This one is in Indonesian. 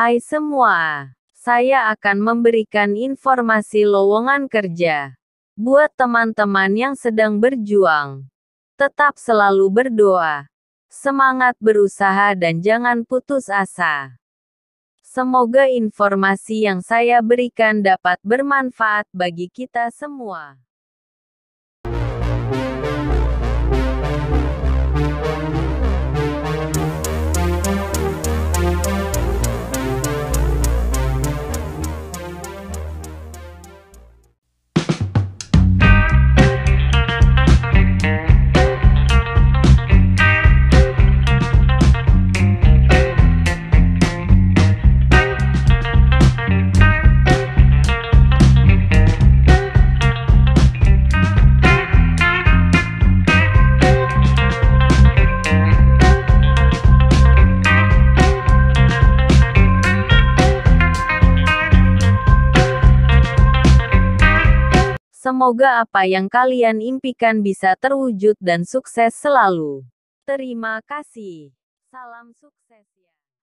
Hai semua, saya akan memberikan informasi lowongan kerja buat teman-teman yang sedang berjuang. Tetap selalu berdoa, semangat berusaha dan jangan putus asa. Semoga informasi yang saya berikan dapat bermanfaat bagi kita semua. Semoga apa yang kalian impikan bisa terwujud dan sukses selalu. Terima kasih. Salam sukses.